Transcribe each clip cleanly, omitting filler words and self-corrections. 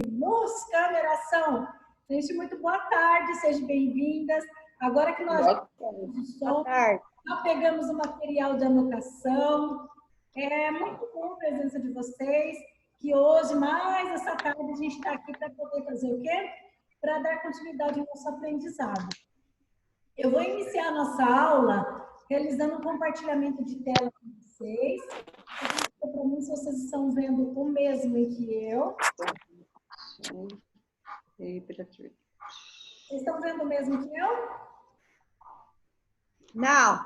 Luz, câmera, ação. Gente, muito boa tarde, sejam bem-vindas. Agora que nós já pegamos o material de anotação, é muito bom a presença de vocês, que hoje, mais essa tarde, a gente está aqui para poder fazer o quê? Para dar continuidade ao nosso aprendizado. Eu vou iniciar a nossa aula realizando um compartilhamento de tela com vocês. Para mim, se vocês estão vendo o mesmo que eu. Vocês estão vendo o mesmo que eu? Não.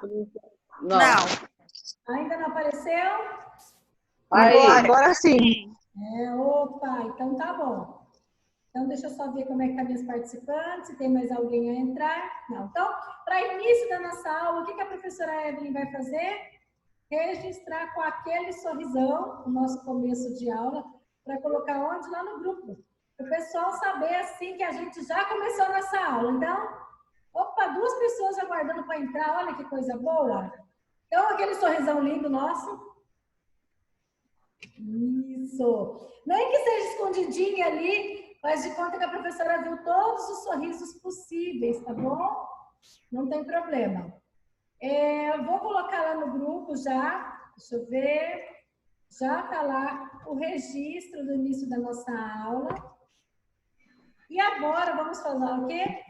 Ainda não apareceu? Agora sim. Opa, então tá bom. Então, deixa eu só ver como é que tá minhas participantes, se tem mais alguém a entrar. Não. Então, para início da nossa aula, o que a professora Evelyn vai fazer? Registrar com aquele sorrisão o nosso começo de aula, para colocar onde? Lá no grupo. Para o pessoal saber, assim, que a gente já começou nossa aula. Então, opa, 2 pessoas aguardando para entrar, olha que coisa boa. Então, aquele sorrisão lindo nosso. Isso. Nem que seja escondidinho ali, faz de conta que a professora viu todos os sorrisos possíveis, tá bom? Não tem problema. Eu vou colocar lá no grupo já, deixa eu ver, já está lá o registro do início da nossa aula. E agora vamos falar o quê?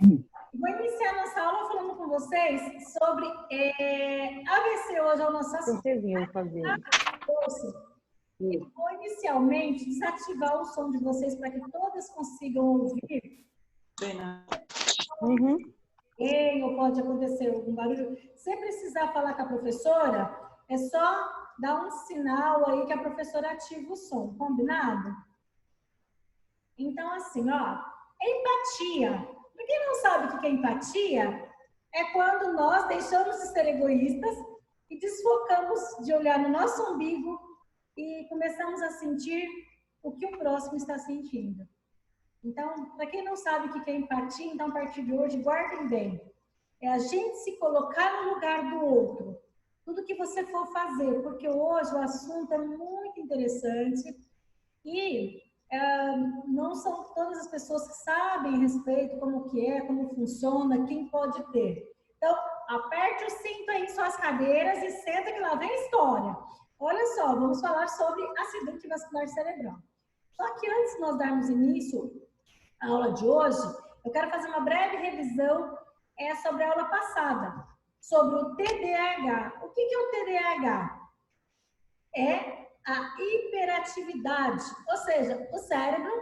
Vou iniciar a nossa aula falando com vocês sobre AVC hoje é o nosso assunto. Eu vou inicialmente desativar o som de vocês para que todas consigam ouvir. Ou pode acontecer algum barulho. Se precisar falar com a professora, é só dar um sinal aí que a professora ativa o som, combinado? Então, assim, ó, empatia. Para quem não sabe o que é empatia, é quando nós deixamos de ser egoístas e desfocamos de olhar no nosso umbigo e começamos a sentir o que o próximo está sentindo. Então, para quem não sabe o que é empatia, então, a partir de hoje, guardem bem. É a gente se colocar no lugar do outro. Tudo que você for fazer, porque hoje o assunto é muito interessante e não são todas as pessoas que sabem a respeito como que é, como funciona, quem pode ter. Então, aperte o cinto aí em suas cadeiras e senta que lá vem a história. Olha só, vamos falar sobre acidente vascular cerebral. Só que antes de nós darmos início à aula de hoje, eu quero fazer uma breve revisão sobre a aula passada, sobre o TDAH. O que é o TDAH? É a hiperatividade, ou seja, o cérebro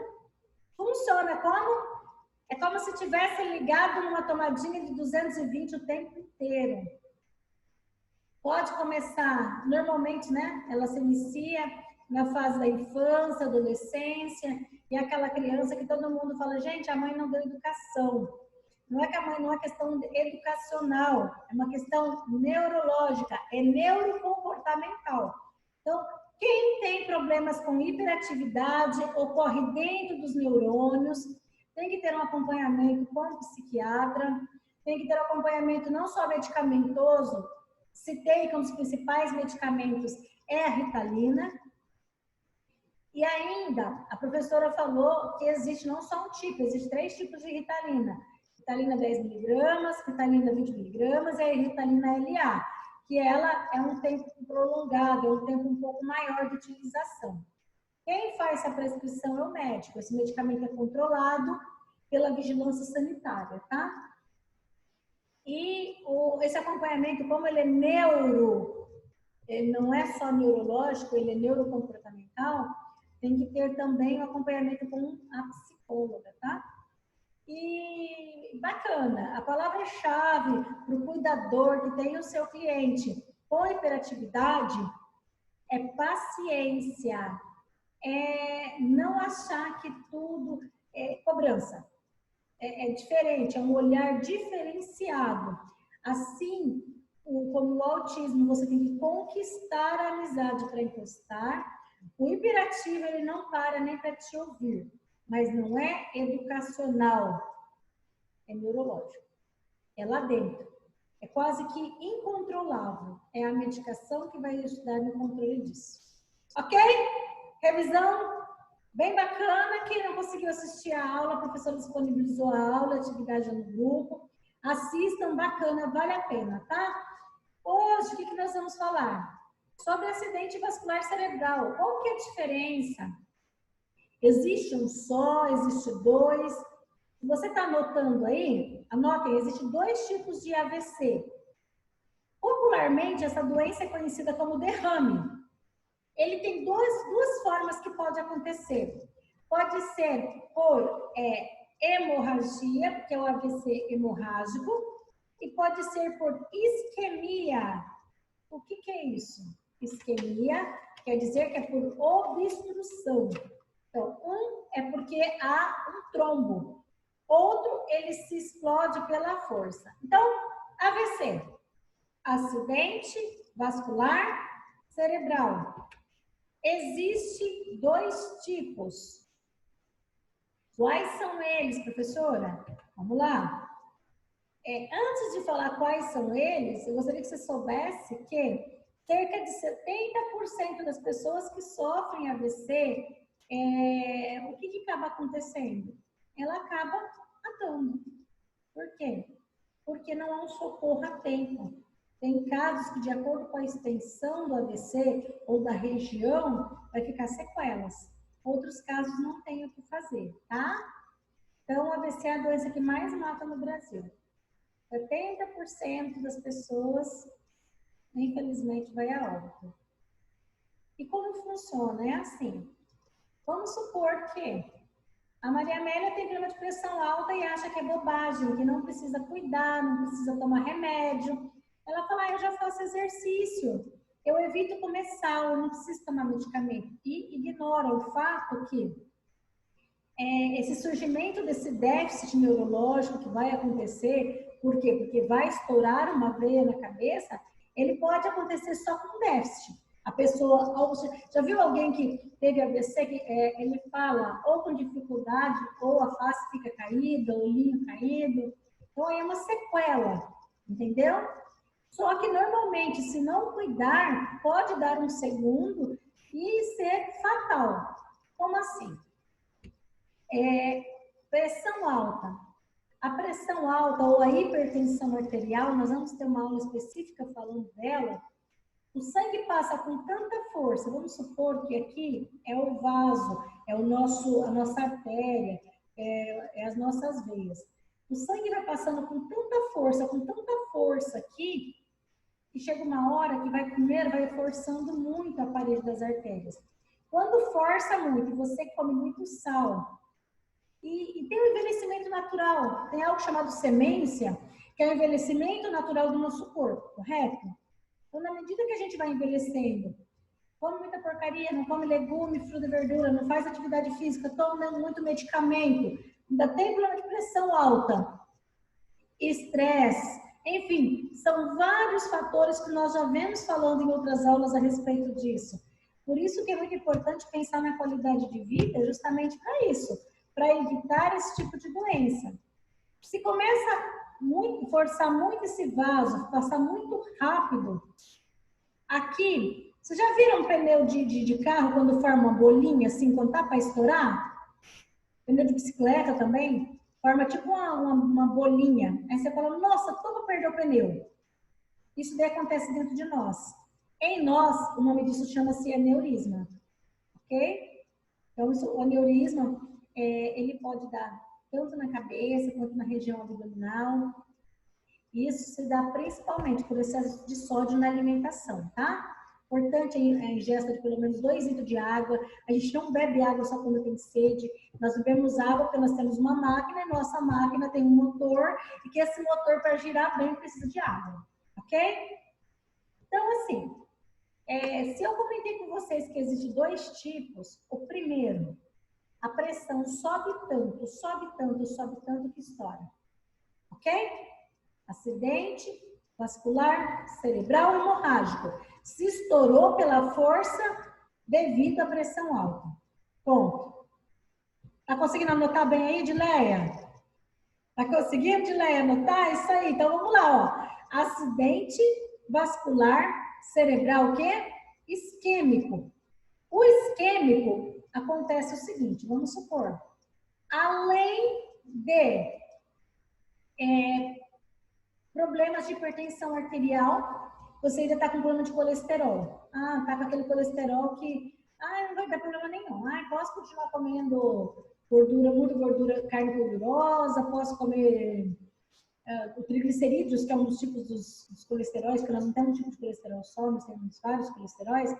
funciona como? É como se tivesse ligado numa tomadinha de 220 o tempo inteiro. Pode começar, normalmente, né? Ela se inicia na fase da infância, adolescência, e aquela criança que todo mundo fala, gente, a mãe não deu educação. Não é que a mãe não é questão educacional, é uma questão neurológica, é neurocomportamental. Então, quem tem problemas com hiperatividade, ocorre dentro dos neurônios, tem que ter um acompanhamento com o psiquiatra, tem que ter um acompanhamento não só medicamentoso. Citei que um dos principais medicamentos é a Ritalina. E ainda, a professora falou que existe não só um tipo, existe 3 tipos de Ritalina. Ritalina 10 miligramas, Ritalina 20 miligramas e a Ritalina LA, que ela é um tempo prolongado, é um tempo um pouco maior de utilização. Quem faz essa prescrição é o médico. Esse medicamento é controlado pela vigilância sanitária, tá? E esse acompanhamento, como ele é ele não é só neurológico, ele é neurocomportamental, tem que ter também o acompanhamento com a psicóloga, tá? E bacana, a palavra-chave para o cuidador que tem o seu cliente com hiperatividade é paciência, é não achar que tudo é cobrança. É diferente, é um olhar diferenciado. Assim, como o autismo, você tem que conquistar a amizade para encostar. O hiperativo, ele não para nem para te ouvir, mas não é educacional, é neurológico. É lá dentro. É quase que incontrolável. É a medicação que vai ajudar no controle disso. Ok? Revisão? Bem bacana. Quem não conseguiu assistir a aula, a professora disponibilizou a aula, a atividade no grupo. Assistam, bacana, vale a pena, tá? Hoje, o que nós vamos falar? Sobre acidente vascular cerebral. Qual que é a diferença? Existe um só, existe dois. Se você está anotando aí, anotem, existem dois tipos de AVC. Popularmente, essa doença é conhecida como derrame. Ele tem duas formas que pode acontecer. Pode ser por hemorragia, que é o AVC hemorrágico, e pode ser por isquemia. O que é isso? Isquemia quer dizer que é por obstrução. Então, um é porque há um trombo. Outro, ele se explode pela força. Então, AVC, acidente vascular cerebral. Existem dois tipos. Quais são eles, professora? Vamos lá. Antes de falar quais são eles, eu gostaria que você soubesse que cerca de 70% das pessoas que sofrem AVC, o que acaba acontecendo? Ela acaba matando. Por quê? Porque não há um socorro a tempo. Tem casos que, de acordo com a extensão do AVC ou da região, vai ficar sequelas. Outros casos não tem o que fazer, tá? Então, o AVC é a doença que mais mata no Brasil. 70% das pessoas, infelizmente, vai a óbito. E como funciona? É assim. Vamos supor que a Maria Amélia tem problema de pressão alta e acha que é bobagem, que não precisa cuidar, não precisa tomar remédio. Ela fala, eu já faço exercício, eu evito comer sal, eu não preciso tomar medicamento. E ignora o fato que esse surgimento desse déficit neurológico que vai acontecer, por quê? Porque vai estourar uma veia na cabeça, ele pode acontecer só com déficit. A pessoa, já viu alguém que teve AVC, que ele fala ou com dificuldade, ou a face fica caída, o olhinho caído, então é uma sequela, entendeu? Só que normalmente, se não cuidar, pode dar um segundo e ser fatal. Como assim? Pressão alta. A pressão alta ou a hipertensão arterial, nós vamos ter uma aula específica falando dela. O sangue passa com tanta força, vamos supor que aqui é o vaso, é a nossa artéria, as nossas veias. O sangue vai passando com tanta força aqui, que chega uma hora que vai forçando muito a parede das artérias. Quando força muito, você come muito sal. E tem o envelhecimento natural, tem algo chamado semência, que é o envelhecimento natural do nosso corpo, correto? Então, na medida que a gente vai envelhecendo, come muita porcaria, não come legume, fruta e verdura, não faz atividade física, toma muito medicamento, ainda tem problema de pressão alta, estresse, enfim, são vários fatores que nós já vemos falando em outras aulas a respeito disso. Por isso que é muito importante pensar na qualidade de vida justamente para isso, para evitar esse tipo de doença. Se começa forçar muito esse vaso, passar muito rápido. Aqui, vocês já viram um pneu de carro quando forma uma bolinha assim, quando tá para estourar? Pneu de bicicleta também, forma tipo uma bolinha. Aí você fala, nossa, tô para perder o pneu. Isso daí acontece dentro de nós. Em nós, o nome disso chama-se aneurisma, ok? Então, o aneurisma, ele pode dar tanto na cabeça quanto na região abdominal. Isso se dá principalmente por excesso de sódio na alimentação, tá? Importante a ingesta de pelo menos 2 litros de água. A gente não bebe água só quando tem sede. Nós bebemos água porque nós temos uma máquina e nossa máquina tem um motor e que esse motor, para girar bem, precisa de água, ok? Então, assim, se eu comentei com vocês que existem dois tipos, o primeiro, a pressão sobe tanto que estoura. Ok? Acidente vascular cerebral hemorrágico. Se estourou pela força devido à pressão alta. Ponto. Tá conseguindo anotar bem aí, Edileia? Tá conseguindo, Edileia, anotar? Isso aí. Então, vamos lá, ó. Acidente vascular cerebral, o quê? Isquêmico. O isquêmico acontece o seguinte, vamos supor, além de problemas de hipertensão arterial, você ainda está com problema de colesterol. Ah, está com aquele colesterol que, não vai dar problema nenhum. Posso continuar comendo gordura, muita gordura, carne gordurosa, posso comer o triglicerídeos, que é um dos tipos dos colesteróis, que nós não temos um tipo de colesterol só, nós temos vários colesteróis,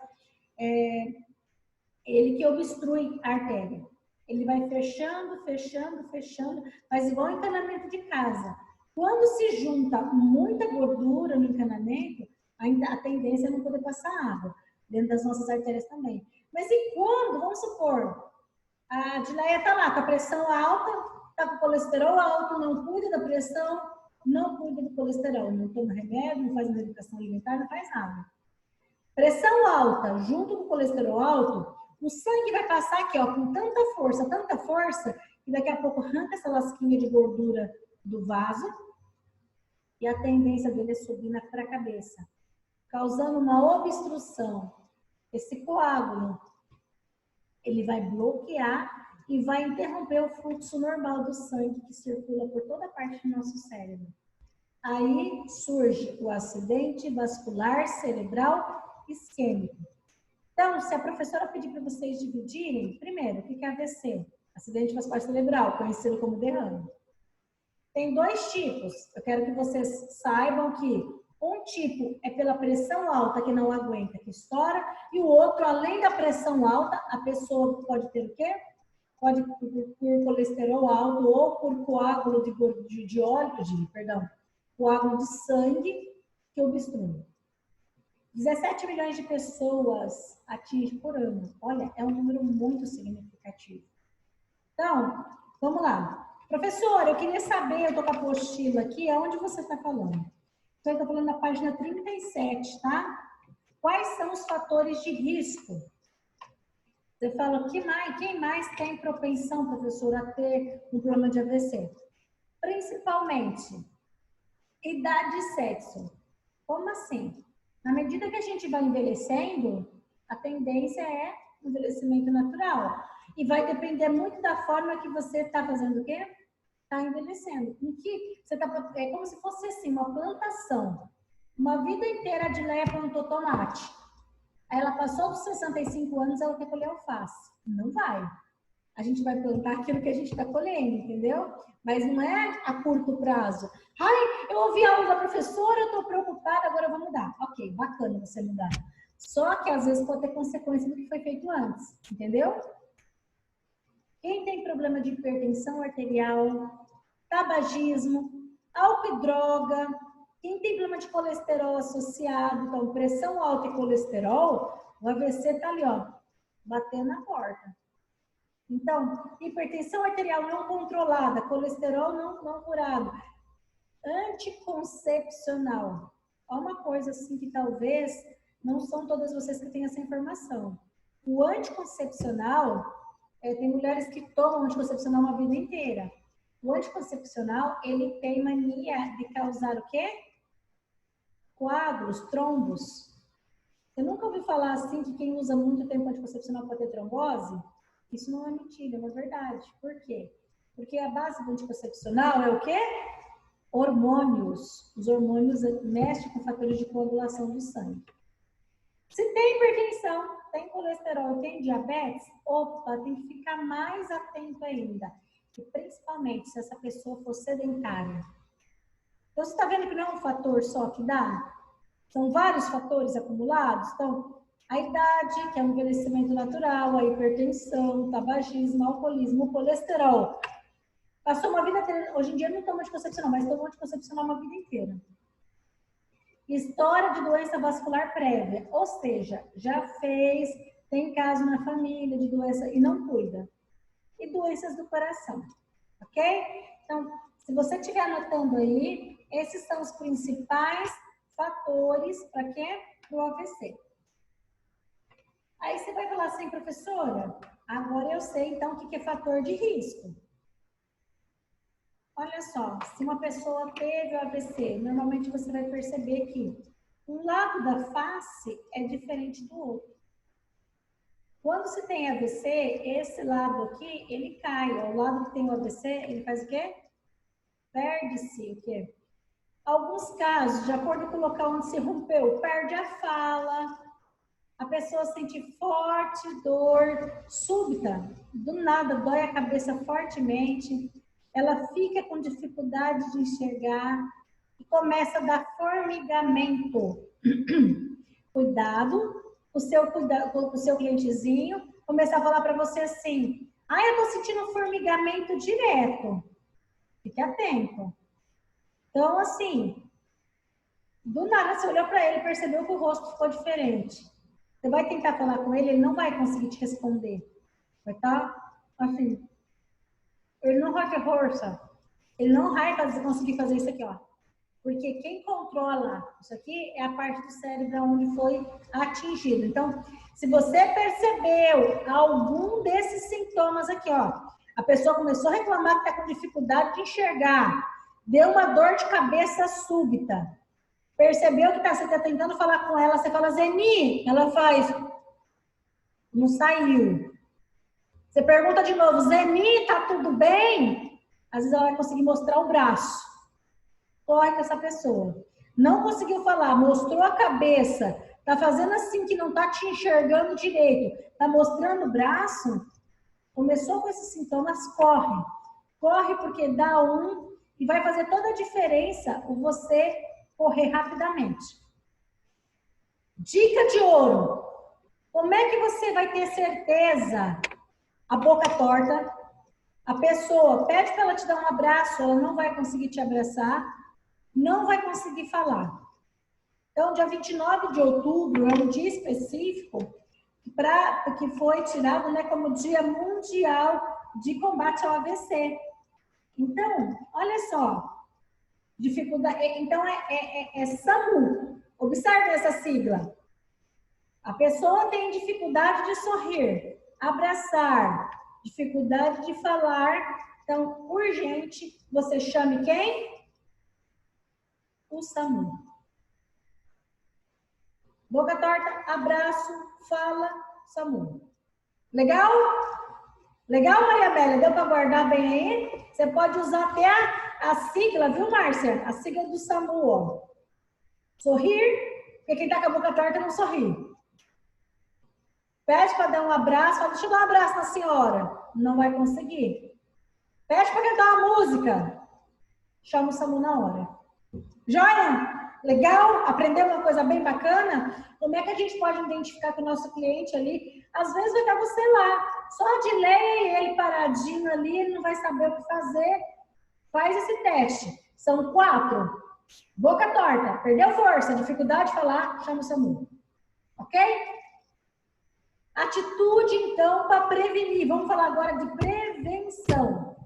ele que obstrui a artéria. Ele vai fechando, fechando, fechando, faz igual encanamento de casa. Quando se junta muita gordura no encanamento, a tendência é não poder passar água, dentro das nossas artérias também. Mas e quando, vamos supor, a Dileia está lá com a pressão alta, está com o colesterol alto, não cuida da pressão, não cuida do colesterol, não toma remédio, não faz uma educação alimentar, não faz nada. Pressão alta, junto com o colesterol alto, o sangue vai passar aqui, ó, com tanta força, que daqui a pouco arranca essa lasquinha de gordura do vaso e a tendência dele é subir para a cabeça, causando uma obstrução. Esse coágulo, ele vai bloquear e vai interromper o fluxo normal do sangue que circula por toda a parte do nosso cérebro. Aí surge o acidente vascular cerebral isquêmico. Então, se a professora pedir para vocês dividirem, primeiro, o que é AVC? Acidente vascular cerebral, conhecido como derrame. Tem dois tipos. Eu quero que vocês saibam que um tipo é pela pressão alta que não aguenta, que estoura, e o outro, além da pressão alta, a pessoa pode ter o quê? Pode por colesterol alto ou por coágulo coágulo de sangue que obstrui. 17 milhões de pessoas atinge por ano. Olha, é um número muito significativo. Então, vamos lá. Professora, eu queria saber, eu estou com a apostila aqui, aonde você está falando? Então, eu estou falando na página 37, tá? Quais são os fatores de risco? Você fala, quem mais tem propensão, professora, a ter um problema de AVC? Principalmente, idade e sexo. Como assim? Na medida que a gente vai envelhecendo, a tendência é o envelhecimento natural. E vai depender muito da forma que você está fazendo o quê? Está envelhecendo. Em que você tá, é como se fosse assim, uma plantação. Uma vida inteira a Dileia plantou tomate. Aí ela passou dos 65 anos, ela quer colher alface. Não vai. A gente vai plantar aquilo que a gente está colhendo, entendeu? Mas não é a curto prazo. Eu ouvi a aula da professora, eu estou preocupada, agora eu vou mudar. Ok, bacana você mudar. Só que às vezes pode ter consequência do que foi feito antes, entendeu? Quem tem problema de hipertensão arterial, tabagismo, álcool e droga, quem tem problema de colesterol associado, então pressão alta e colesterol, o AVC está ali, ó, batendo na porta. Então, hipertensão arterial não controlada, colesterol não curado, anticoncepcional. Há uma coisa assim que talvez não são todas vocês que têm essa informação. O anticoncepcional, tem mulheres que tomam anticoncepcional uma vida inteira. O anticoncepcional, ele tem mania de causar o quê? Coágulos, trombos. Você nunca ouviu falar assim que quem usa muito tempo anticoncepcional pode ter trombose? Isso não é mentira, é uma verdade. Por quê? Porque a base do anticoncepcional é o quê? Hormônios. Os hormônios mexem com fatores de coagulação do sangue. Se tem hipertensão, tem colesterol, tem diabetes, opa, tem que ficar mais atento ainda. E principalmente se essa pessoa for sedentária. Então, você está vendo que não é um fator só que dá? São vários fatores acumulados. Então, a idade, que é um envelhecimento natural, a hipertensão, o tabagismo, o alcoolismo, o colesterol. Passou uma vida inteira, hoje em dia não toma anticoncepcional, mas toma anticoncepcional uma vida inteira. História de doença vascular prévia, ou seja, já fez, tem caso na família de doença e não cuida. E doenças do coração, ok? Então, se você estiver anotando aí, esses são os principais fatores para quê? Para o AVC. Aí você vai falar assim, professora, agora eu sei então o que é fator de risco. Olha só, se uma pessoa teve o AVC, normalmente você vai perceber que um lado da face é diferente do outro. Quando se tem AVC, esse lado aqui, ele cai. O lado que tem o AVC, ele faz o quê? Perde-se o quê? Alguns casos, de acordo com o local onde se rompeu, perde a fala, a pessoa sente forte dor súbita, do nada dói a cabeça fortemente, ela fica com dificuldade de enxergar e começa a dar formigamento. Cuidado, o seu clientezinho começar a falar para você assim: ah, eu tô sentindo formigamento direto. Fique atento. Então, assim, do nada você olhou para ele e percebeu que o rosto ficou diferente. Você vai tentar falar com ele, ele não vai conseguir te responder. Vai estar, assim, ele não vai ter força. Ele não vai conseguir fazer isso aqui, ó. Porque quem controla isso aqui é a parte do cérebro onde foi atingido. Então, se você percebeu algum desses sintomas aqui, ó, a pessoa começou a reclamar que está com dificuldade de enxergar, deu uma dor de cabeça súbita, percebeu que você está tentando falar com ela, você fala, Zeni, ela faz, não saiu. Você pergunta de novo, Zeni, tá tudo bem? Às vezes ela vai conseguir mostrar o braço. Corre com essa pessoa. Não conseguiu falar, mostrou a cabeça, tá fazendo assim que não tá te enxergando direito, tá mostrando o braço, começou com esses sintomas, corre. Corre porque dá e vai fazer toda a diferença o você correr rapidamente. Dica de ouro. Como é que você vai ter certeza? A boca torta, a pessoa pede para ela te dar um abraço, ela não vai conseguir te abraçar, não vai conseguir falar. Então, dia 29 de outubro é um dia específico que foi tirado, né, como Dia Mundial de Combate ao AVC. Então, olha só, dificuldade. Então, é SAMU. Observe essa sigla. A pessoa tem dificuldade de sorrir, abraçar, dificuldade de falar. Então, urgente, você chame quem? O SAMU. Boca torta, abraço, fala, SAMU. Legal? Legal, Maria Amélia? Deu para guardar bem aí? Você pode usar até a sigla, viu, Márcia? A sigla do SAMU, ó. Sorrir, porque quem tá com a boca torta não sorri. Pede para dar um abraço, fala, deixa eu dar um abraço na senhora. Não vai conseguir. Pede para cantar uma música. Chama o SAMU na hora. Joia? Legal? Aprendeu uma coisa bem bacana? Como é que a gente pode identificar com o nosso cliente ali? Às vezes vai estar você lá. Só de ler ele paradinho ali, ele não vai saber o que fazer. Faz esse teste. São 4. Boca torta, perdeu força, dificuldade de falar, chama o SAMU. Ok? Atitude, então, para prevenir. Vamos falar agora de prevenção.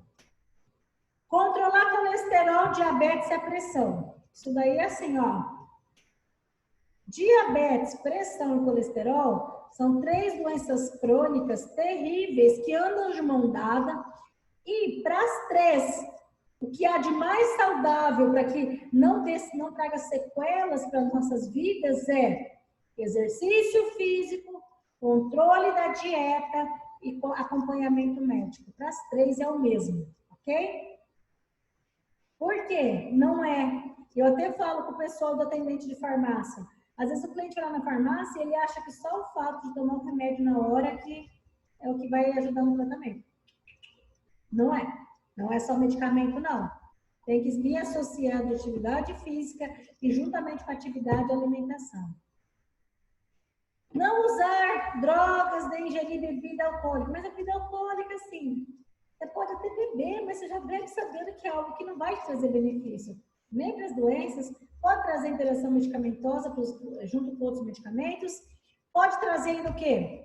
Controlar colesterol, diabetes e a pressão. Isso daí é assim, ó. Diabetes, pressão e colesterol são 3 doenças crônicas terríveis que andam de mão dada. E para as 3, o que há de mais saudável para que não traga sequelas para as nossas vidas é exercício físico, controle da dieta e acompanhamento médico. Para as 3 é o mesmo, ok? Por quê? Não é. Eu até falo com o pessoal do atendente de farmácia. Às vezes o cliente vai lá na farmácia e ele acha que só o fato de tomar um remédio na hora que é o que vai ajudar no tratamento. Não é. Não é só medicamento, não. Tem que vir associado à atividade física e juntamente com a atividade de alimentação. Não usar drogas, nem ingerir bebida alcoólica. Mas a bebida alcoólica, sim, você pode até beber, mas você já deve saber que é algo que não vai te trazer benefício. Nem para as doenças, pode trazer interação medicamentosa junto com outros medicamentos, pode trazer ainda o quê?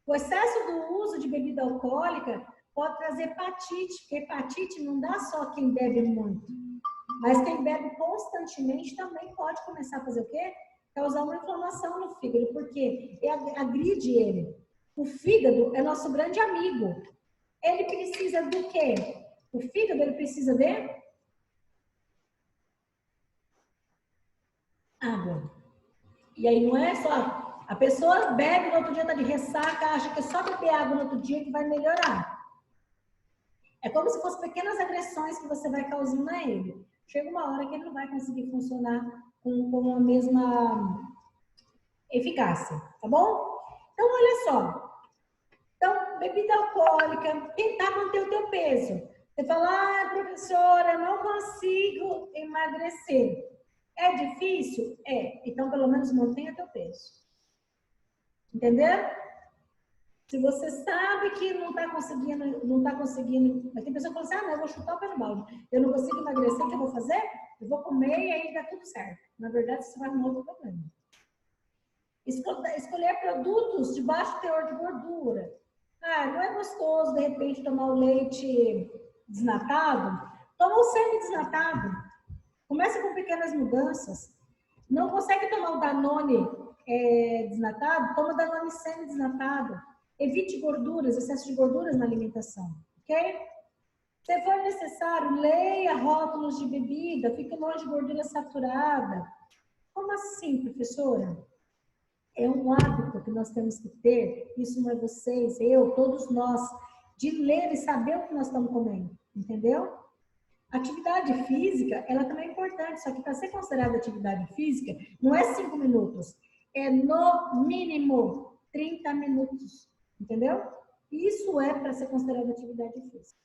O excesso do uso de bebida alcoólica pode trazer hepatite, porque hepatite não dá só quem bebe muito, mas quem bebe constantemente também pode começar a fazer o quê? Causar uma inflamação no fígado, porque agride ele. O fígado é nosso grande amigo. Ele precisa do quê? O fígado, ele precisa de água. E aí não é só A pessoa bebe, no outro dia está de ressaca, acha que é só beber água no outro dia que vai melhorar. É como se fossem pequenas agressões que você vai causando a ele. Chega uma hora que ele não vai conseguir funcionar com a mesma eficácia, tá bom? Então, olha só. Então, bebida alcoólica, tentar manter o teu peso. Você fala, professora, eu não consigo emagrecer. É difícil? É. Então, pelo menos mantenha teu peso. Entendeu? Se você sabe que não está conseguindo, mas tem pessoa que fala assim, não, eu vou chutar o pé no balde. Eu não consigo emagrecer, o que eu vou fazer? Eu vou comer e aí dá tudo certo. Na verdade, você vai arrumar outro problema. Escolher produtos de baixo teor de gordura. Não é gostoso, de repente, tomar o leite desnatado? Toma o semi-desnatado. Começa com pequenas mudanças. Não consegue tomar o Danone desnatado? Toma o Danone semi-desnatado. Evite gorduras, excesso de gorduras na alimentação, ok? Se for necessário, leia rótulos de bebida, fique longe de gordura saturada. Como assim, professora? É um hábito que nós temos que ter, isso não é vocês, eu, todos nós, de ler e saber o que nós estamos comendo, entendeu? Atividade física, ela também é importante, só que para ser considerada atividade física, não é 5 minutos, é no mínimo 30 minutos, entendeu? Isso é para ser considerada atividade física.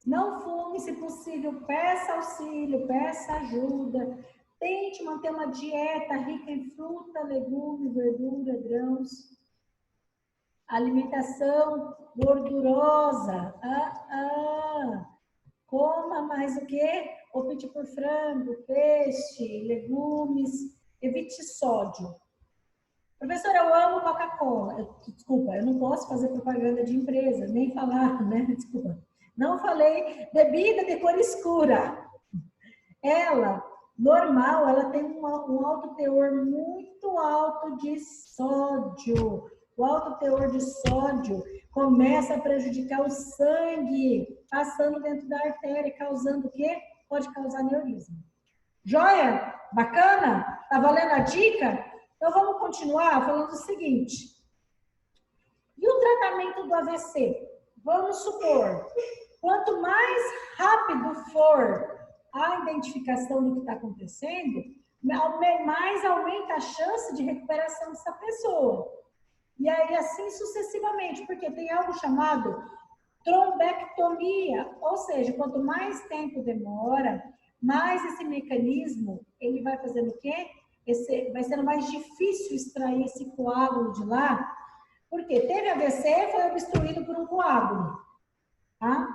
Não fume, se possível, peça auxílio, peça ajuda. Tente manter uma dieta rica em fruta, legume, verdura, grãos. Alimentação gordurosa. Coma mais o quê? Opte por frango, peixe, legumes. Evite sódio. Professora, eu amo Coca-Cola. Desculpa, eu não posso fazer propaganda de empresa, nem falar, né? Desculpa. Não falei bebida de cor escura. Ela, normal, ela tem um alto teor muito alto de sódio. O alto teor de sódio começa a prejudicar o sangue, passando dentro da artéria, causando o quê? Pode causar aneurisma. Joia? Bacana? Tá valendo a dica? Então vamos continuar falando o seguinte. E o tratamento do AVC? Vamos supor, quanto mais rápido for a identificação do que está acontecendo, mais aumenta a chance de recuperação dessa pessoa. E aí, assim sucessivamente, porque tem algo chamado trombectomia, ou seja, quanto mais tempo demora, mais esse mecanismo, ele vai fazendo o quê? Vai sendo mais difícil extrair esse coágulo de lá, porque teve AVC, foi obstruído por um coágulo, tá?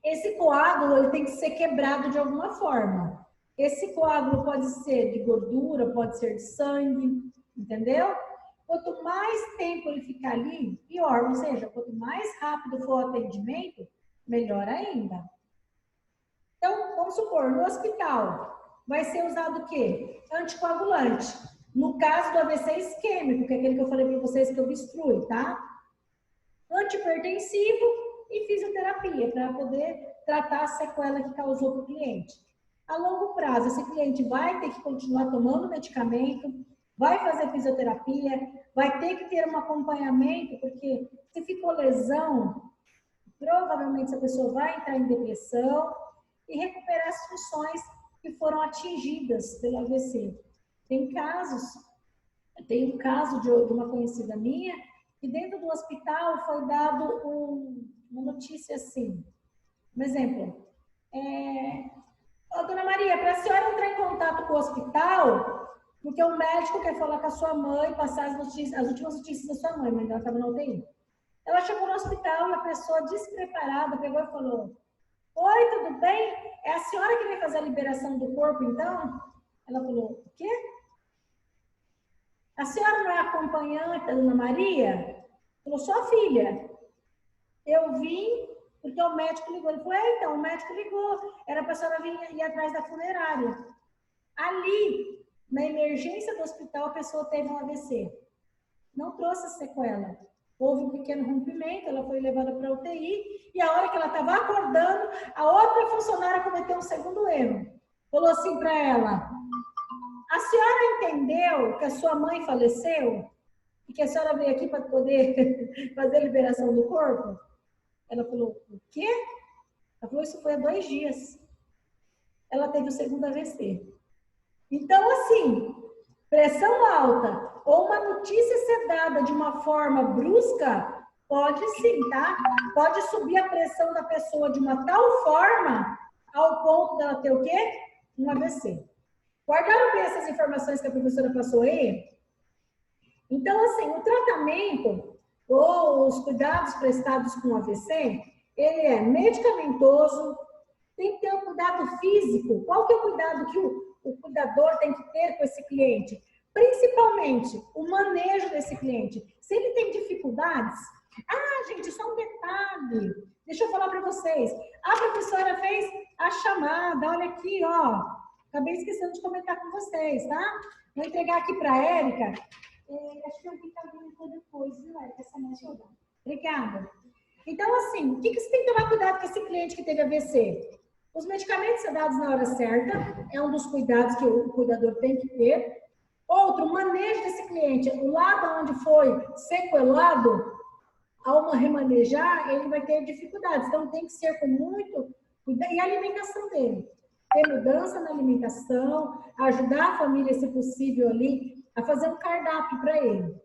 Esse coágulo ele tem que ser quebrado de alguma forma. Esse coágulo pode ser de gordura, pode ser de sangue, entendeu? Quanto mais tempo ele ficar ali, pior. Ou seja, quanto mais rápido for o atendimento, melhor ainda. Então, vamos supor, no hospital, vai ser usado o quê? Anticoagulante. No caso do AVC isquêmico, que é aquele que eu falei para vocês que obstrui, tá? Antihipertensivo e fisioterapia, para poder tratar a sequela que causou para o cliente. A longo prazo, esse cliente vai ter que continuar tomando medicamento, vai fazer fisioterapia, vai ter que ter um acompanhamento, porque se ficou lesão, provavelmente essa pessoa vai entrar em depressão e recuperar as funções que foram atingidas pelo AVC. Tem um caso de uma conhecida minha, que dentro do hospital foi dado uma notícia assim. Um exemplo. Dona Maria, para a senhora entrar em contato com o hospital, porque o médico quer falar com a sua mãe, passar as últimas notícias da sua mãe, mas ela estava na UTI. Ela chegou no hospital e a pessoa despreparada pegou e falou: oi, tudo bem? É a senhora que vai fazer a liberação do corpo, então? Ela falou: o quê? A senhora não é acompanhante da Dona Maria? Falou: sua filha. Eu vim porque o médico ligou. Ele falou: então, o médico ligou. Era para a senhora ir atrás da funerária. Ali, na emergência do hospital, a pessoa teve um AVC. Não trouxe sequela. Houve um pequeno rompimento, ela foi levada para a UTI, e a hora que ela estava acordando, a outra funcionária cometeu um segundo erro. Falou assim para ela: a senhora entendeu que a sua mãe faleceu? E que a senhora veio aqui para poder fazer a liberação do corpo? Ela falou, o quê? Ela falou, isso foi há 2 dias. Ela teve o segundo AVC. Então, assim, pressão alta ou uma notícia ser dada de uma forma brusca, pode sim, tá? Pode subir a pressão da pessoa de uma tal forma ao ponto dela ter o quê? Um AVC. Guardaram bem essas informações que a professora passou aí? Então, assim, o tratamento ou os cuidados prestados com AVC, ele é medicamentoso, tem que ter um cuidado físico. Qual que é o cuidado que o cuidador tem que ter com esse cliente? Principalmente, o manejo desse cliente. Se ele tem dificuldades... Ah, gente, só um detalhe. Deixa eu falar para vocês. A professora fez a chamada. Olha aqui, ó. Acabei esquecendo de comentar com vocês, tá? Vou entregar aqui para a Érica. Acho que eu vi que alguém entrou depois, viu, Érica? Essa me ajuda. Obrigada. Então, assim, o que você tem que tomar cuidado com esse cliente que teve AVC? Os medicamentos são dados na hora certa, é um dos cuidados que o cuidador tem que ter. Outro, o manejo desse cliente. O lado onde foi sequelado, ao remanejar, ele vai ter dificuldades. Então, tem que ser com muito cuidado. E a alimentação dele. Ter mudança na alimentação, ajudar a família, se possível, ali, a fazer um cardápio para ele.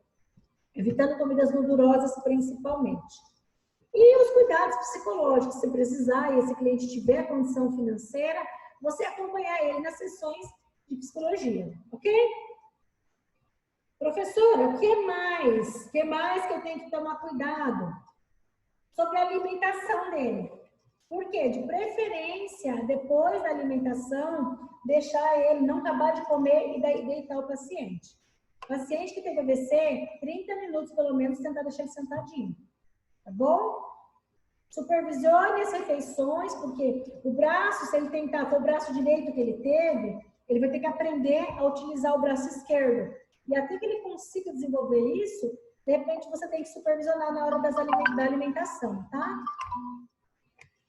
Evitando comidas gordurosas, principalmente. E os cuidados psicológicos, se precisar e esse cliente tiver condição financeira, você acompanhar ele nas sessões de psicologia, ok? Professora, o que mais? O que mais que eu tenho que tomar cuidado? Sobre a alimentação dele. Por quê? De preferência, depois da alimentação, deixar ele não acabar de comer e daí deitar o paciente. Paciente que teve AVC, 30 minutos pelo menos, tentar deixar ele sentadinho. Tá bom? Supervisione as refeições, porque o braço, se ele tentar, for o braço direito que ele teve, ele vai ter que aprender a utilizar o braço esquerdo. E até que ele consiga desenvolver isso, de repente você tem que supervisionar na hora da alimentação, tá?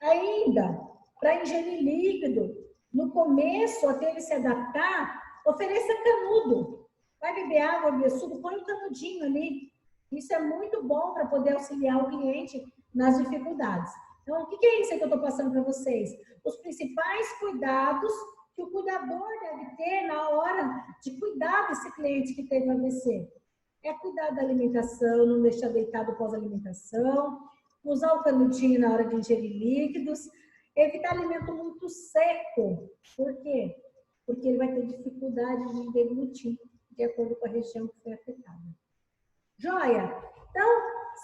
Ainda, para ingerir líquido, no começo, até ele se adaptar, ofereça canudo. Vai beber água, beber suco, põe um canudinho ali. Isso é muito bom para poder auxiliar o cliente nas dificuldades. Então, o que é isso que eu estou passando para vocês? Os principais cuidados que o cuidador deve ter na hora de cuidar desse cliente que teve AVC. É cuidar da alimentação, não deixar deitado pós-alimentação, usar o canudinho na hora de ingerir líquidos, evitar alimento muito seco. Por quê? Porque ele vai ter dificuldade de deglutir, de acordo com a região que foi afetada. Joia? Então,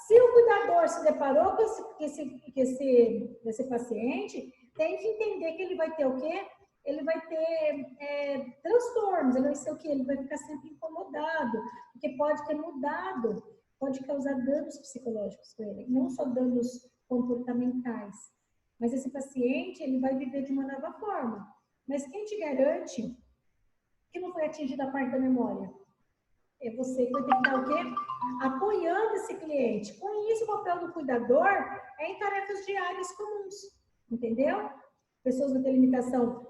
se o cuidador se deparou com esse paciente, tem que entender que ele vai ter o quê? Ele vai ter transtornos, ele vai ser o quê? Ele vai ficar sempre incomodado, porque pode ter mudado, pode causar danos psicológicos para ele, não só danos comportamentais. Mas esse paciente, ele vai viver de uma nova forma. Mas quem te garante que não foi atingida a parte da memória? É você que vai ter que estar o quê? Apoiando esse cliente. Com isso, o papel do cuidador é em tarefas diárias comuns, entendeu? Pessoas vão ter limitação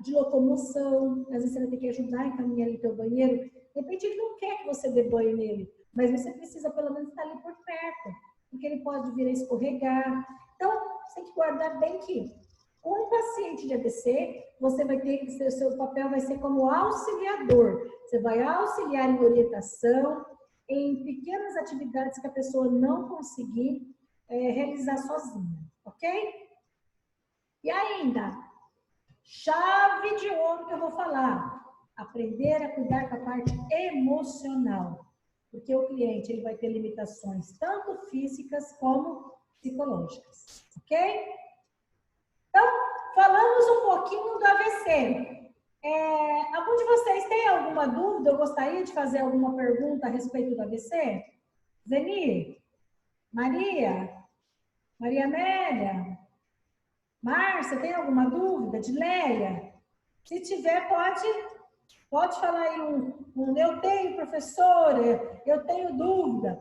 de locomoção, às vezes você vai ter que ajudar a encaminhar ele para o banheiro. De repente, ele não quer que você dê banho nele, mas você precisa pelo menos estar ali por perto, porque ele pode vir a escorregar. Então, você tem que guardar bem que com um paciente de AVC, você vai ter que ser, o seu papel vai ser como auxiliador. Você vai auxiliar em orientação, em pequenas atividades que a pessoa não conseguir realizar sozinha, ok? E ainda, chave de ouro que eu vou falar, aprender a cuidar com a parte emocional, porque o cliente ele vai ter limitações tanto físicas como psicológicas, ok? Então, falamos um pouquinho do AVC. Algum de vocês tem alguma dúvida? Eu gostaria de fazer alguma pergunta a respeito do AVC? Zeni? Maria? Maria Amélia? Márcia, tem alguma dúvida? Edileia? Se tiver, pode falar aí eu tenho, professora, eu tenho dúvida.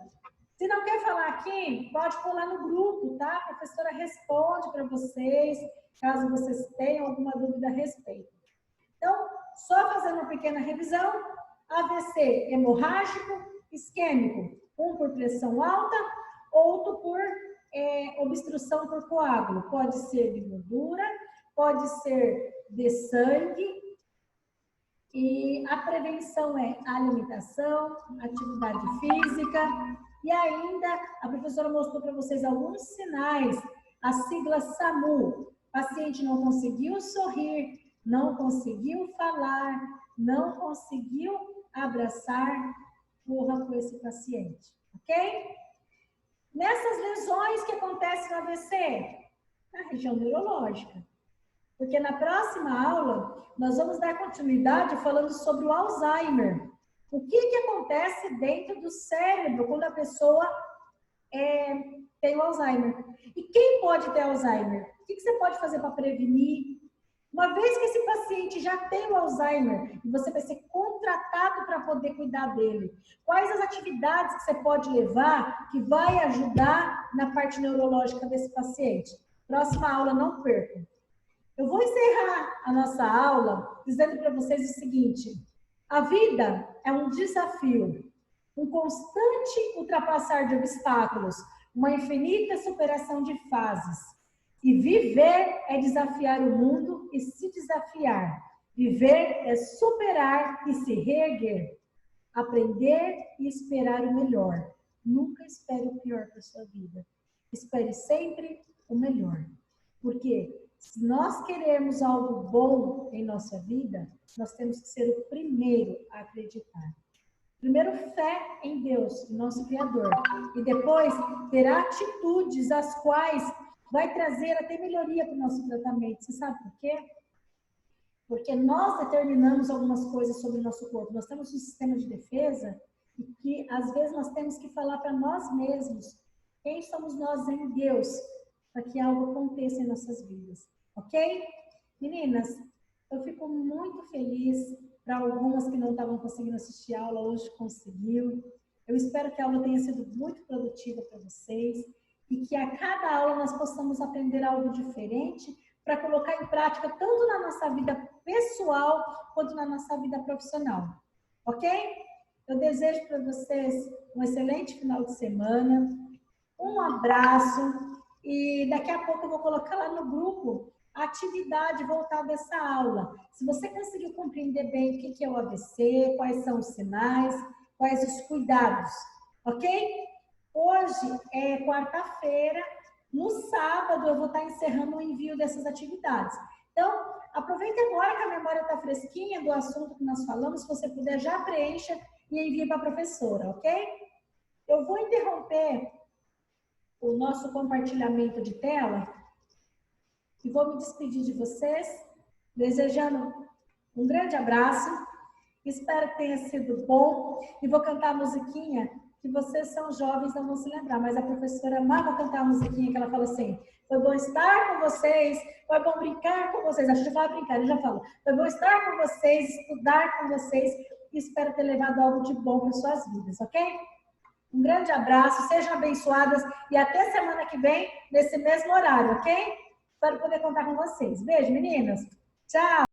Se não quer falar aqui, pode pular no grupo, tá? A professora responde para vocês, caso vocês tenham alguma dúvida a respeito. Então, só fazendo uma pequena revisão, AVC hemorrágico, isquêmico, um por pressão alta, outro por obstrução por coágulo. Pode ser de gordura, pode ser de sangue. E a prevenção é alimentação, atividade física. E ainda, a professora mostrou para vocês alguns sinais. A sigla SAMU. Paciente não conseguiu sorrir, não conseguiu falar, não conseguiu abraçar, corra com esse paciente, ok? Nessas lesões que acontecem no AVC, na região neurológica. Porque na próxima aula, nós vamos dar continuidade falando sobre o Alzheimer. O que acontece dentro do cérebro quando a pessoa tem o Alzheimer? E quem pode ter Alzheimer? O que você pode fazer para prevenir? Uma vez que esse paciente já tem o Alzheimer e você vai ser contratado para poder cuidar dele, quais as atividades que você pode levar que vai ajudar na parte neurológica desse paciente? Próxima aula, não perca. Eu vou encerrar a nossa aula dizendo para vocês o seguinte: a vida é um desafio, um constante ultrapassar de obstáculos, uma infinita superação de fases. E viver é desafiar o mundo e se desafiar. Viver é superar e se reerguer. Aprender e esperar o melhor. Nunca espere o pior para a sua vida. Espere sempre o melhor. Porque se nós queremos algo bom em nossa vida, nós temos que ser o primeiro a acreditar. Primeiro, fé em Deus, nosso Criador. E depois, ter atitudes as quais vai trazer até melhoria para o nosso tratamento. Você sabe por quê? Porque nós determinamos algumas coisas sobre o nosso corpo. Nós temos um sistema de defesa e que, às vezes, nós temos que falar para nós mesmos quem somos nós em Deus, para que algo aconteça em nossas vidas. Ok? Meninas, eu fico muito feliz. Para algumas que não estavam conseguindo assistir a aula, hoje conseguiu. Eu espero que a aula tenha sido muito produtiva para vocês e que a cada aula nós possamos aprender algo diferente para colocar em prática tanto na nossa vida pessoal quanto na nossa vida profissional. Ok? Eu desejo para vocês um excelente final de semana, um abraço e daqui a pouco eu vou colocar lá no grupo a atividade voltada a essa aula. Se você conseguiu compreender bem o que é o AVC, quais são os sinais, quais os cuidados, ok? Hoje é quarta-feira, no sábado eu vou estar encerrando o envio dessas atividades. Então, aproveite agora que a memória está fresquinha do assunto que nós falamos, se você puder já preencha e envie para a professora, ok? Eu vou interromper o nosso compartilhamento de tela e vou me despedir de vocês, desejando um grande abraço, espero que tenha sido bom, e vou cantar a musiquinha que vocês são jovens, não vão se lembrar, mas a professora amava cantar a musiquinha que ela fala assim: foi bom estar com vocês, foi bom brincar com vocês, acho que já fala brincar, ele já falou, foi bom estar com vocês, estudar com vocês, e espero ter levado algo de bom para suas vidas, ok? Um grande abraço, sejam abençoadas, e até semana que vem, nesse mesmo horário, ok? Espero poder contar com vocês. Beijo, meninas. Tchau.